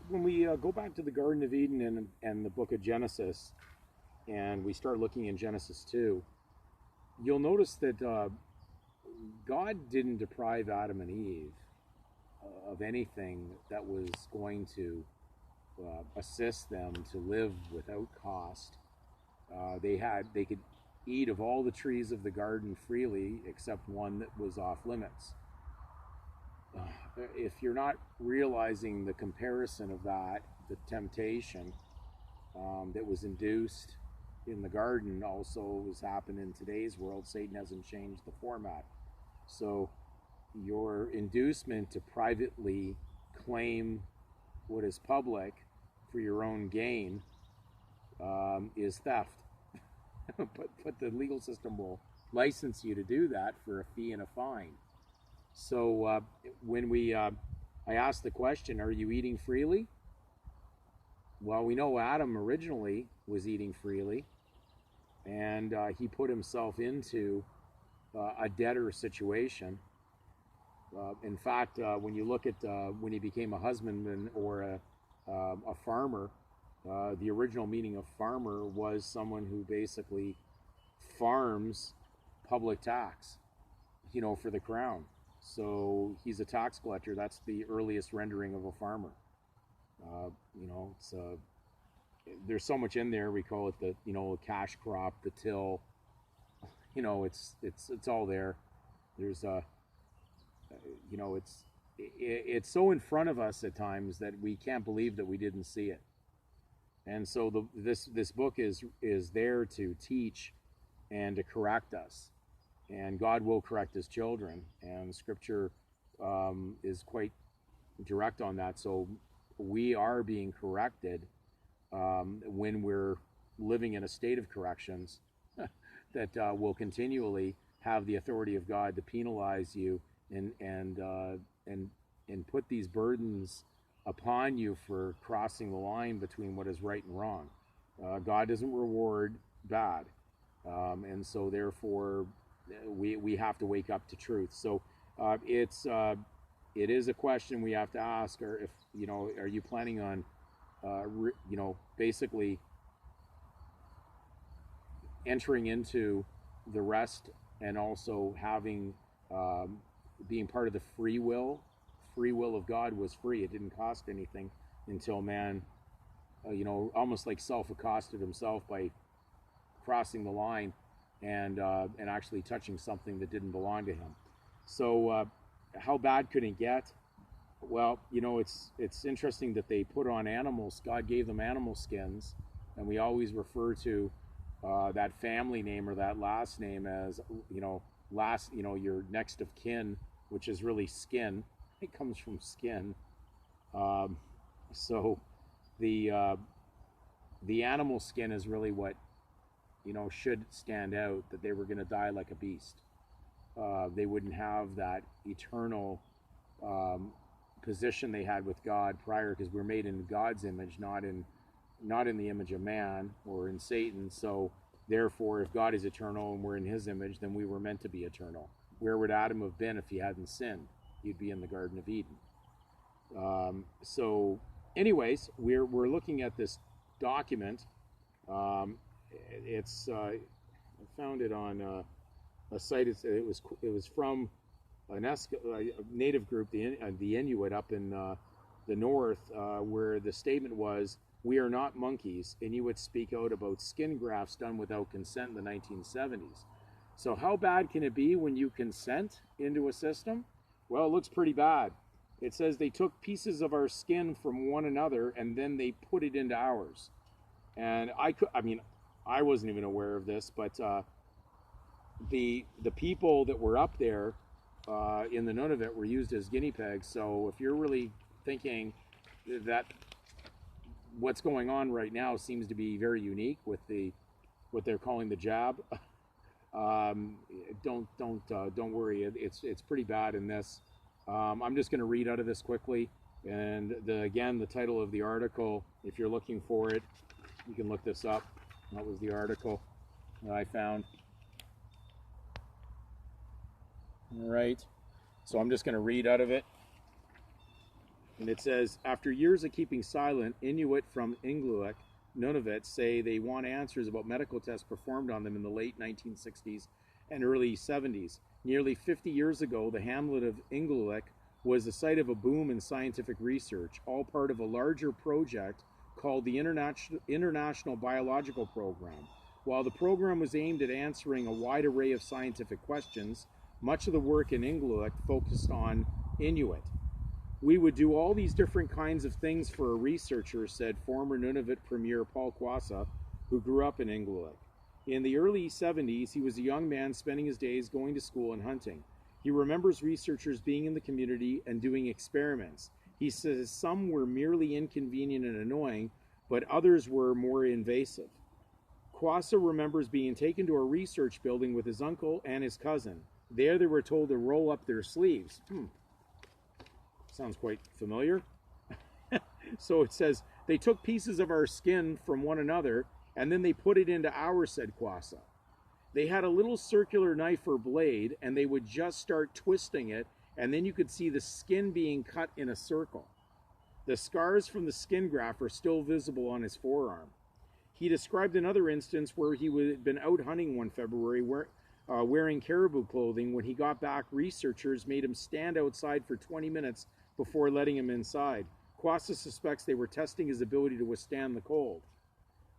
when we go back to the Garden of Eden and the book of Genesis, and we start looking in Genesis 2, you'll notice that God didn't deprive Adam and Eve of anything that was going to assist them to live without cost. They could eat of all the trees of the garden freely except one that was off limits. If you're not realizing the comparison of that, the temptation that was induced in the garden also has happened in today's world. Satan hasn't changed the format. So your inducement to privately claim what is public for your own gain is theft. but the legal system will license you to do that for a fee and a fine. So when I asked the question, are you eating freely? Well, we know Adam originally was eating freely, and he put himself into a debtor situation. In fact, when you look at when he became a husbandman or a farmer, the original meaning of farmer was someone who basically farms public tax, for the crown. So he's a tax collector. That's the earliest rendering of a farmer. It's there's so much in there. We call it the cash crop, the till. It's all there. There's it's so in front of us at times that we can't believe that we didn't see it. And so this book is there to teach and to correct us. And God will correct his children, and Scripture is quite direct on that. So we are being corrected when we're living in a state of corrections that will continually have the authority of God to penalize you and put these burdens upon you for crossing the line between what is right and wrong. God doesn't reward bad, and so therefore we have to wake up to truth. So it is a question we have to ask, or if are you planning on basically entering into the rest, and also having being part of the free will of God was free. It didn't cost anything until man almost like self-accosted himself by crossing the line and actually touching something that didn't belong to him. So how bad could it get? Well, it's interesting that they put on animals. God gave them animal skins, and we always refer to that family name or that last name as your next of kin, which is really skin. It comes from skin. So the animal skin is really what should stand out, that they were going to die like a beast. They wouldn't have that eternal position they had with God prior, because we're made in God's image, not in the image of man or in Satan. So therefore, if God is eternal and we're in his image, then we were meant to be eternal. Where would Adam have been if he hadn't sinned? He'd be in the Garden of Eden. So anyways, we're looking at this document. It's I found it on a site. It was from a native group, the Inuit up in the north, where the statement was, "We are not monkeys." Inuits speak out about skin grafts done without consent in the 1970s. So how bad can it be when you consent into a system? Well, it looks pretty bad. It says they took pieces of our skin from one another and then they put it into ours. And I wasn't even aware of this, but the people that were up there in the Nunavut were used as guinea pigs. So if you're really thinking that what's going on right now seems to be very unique with what they're calling the jab, don't worry. It's pretty bad in this. I'm just going to read out of this quickly, and the title of the article, if you're looking for it, you can look this up. That was the article that I found. All right, so I'm just going to read out of it. And it says, after years of keeping silent, Inuit from Igloolik, Nunavut, say they want answers about medical tests performed on them in the late 1960s and early 70s. Nearly 50 years ago, the hamlet of Igloolik was the site of a boom in scientific research, all part of a larger project called the International Biological Program. While the program was aimed at answering a wide array of scientific questions, much of the work in Igloolik focused on Inuit. We would do all these different kinds of things for a researcher, said former Nunavut Premier Paul Quassa, who grew up in Igloolik. In the early 70s, he was a young man spending his days going to school and hunting. He remembers researchers being in the community and doing experiments. He says some were merely inconvenient and annoying, but others were more invasive. Quassa remembers being taken to a research building with his uncle and his cousin. There they were told to roll up their sleeves. Sounds quite familiar. So it says, they took pieces of our skin from one another and then they put it into ours, said Quassa. They had a little circular knife or blade and they would just start twisting it and then you could see the skin being cut in a circle. The scars from the skin graft are still visible on his forearm. He described another instance where he had been out hunting one February wearing caribou clothing. When he got back, researchers made him stand outside for 20 minutes before letting him inside. Quassa suspects they were testing his ability to withstand the cold.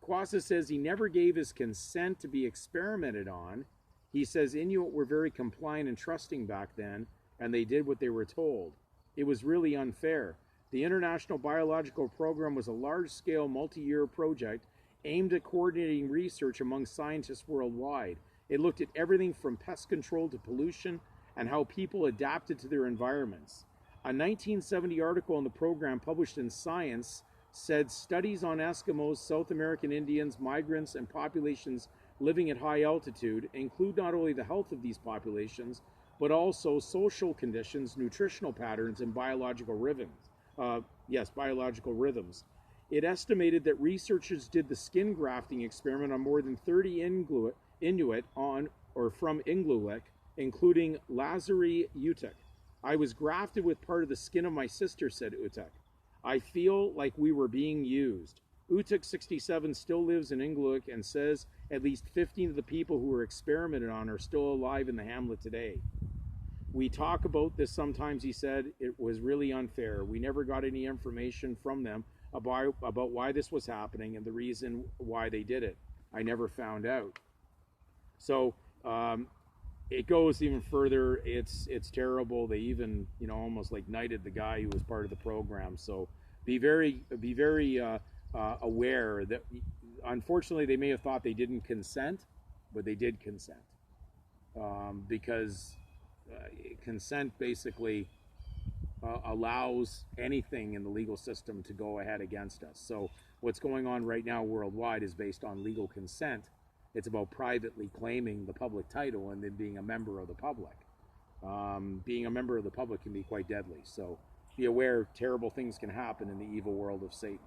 Quassa says he never gave his consent to be experimented on. He says Inuit were very compliant and trusting back then, and they did what they were told. It was really unfair. The International Biological Program was a large-scale, multi-year project aimed at coordinating research among scientists worldwide. It looked at everything from pest control to pollution and how people adapted to their environments. A 1970 article on the program published in Science said studies on Eskimos, South American Indians, migrants, and populations living at high altitude include not only the health of these populations, but also social conditions, nutritional patterns, and biological rhythms. Biological rhythms. It estimated that researchers did the skin grafting experiment on more than 30 Inuit on or from Igloolik, including Lazari Utuk. I was grafted with part of the skin of my sister, said Utuk. I feel like we were being used. Utuk 67 still lives in Igloolik and says at least 15 of the people who were experimented on are still alive in the hamlet today. We talk about this sometimes, he said. It was really unfair. We never got any information from them about why this was happening and the reason why they did it. I never found out. So it goes even further. It's terrible. They even almost like knighted the guy who was part of the program. So be very aware that unfortunately they may have thought they didn't consent, but they did consent because consent basically allows anything in the legal system to go ahead against us. So what's going on right now worldwide is based on legal consent. It's about privately claiming the public title and then being a member of the public. Being a member of the public can be quite deadly. So be aware, terrible things can happen in the evil world of Satan.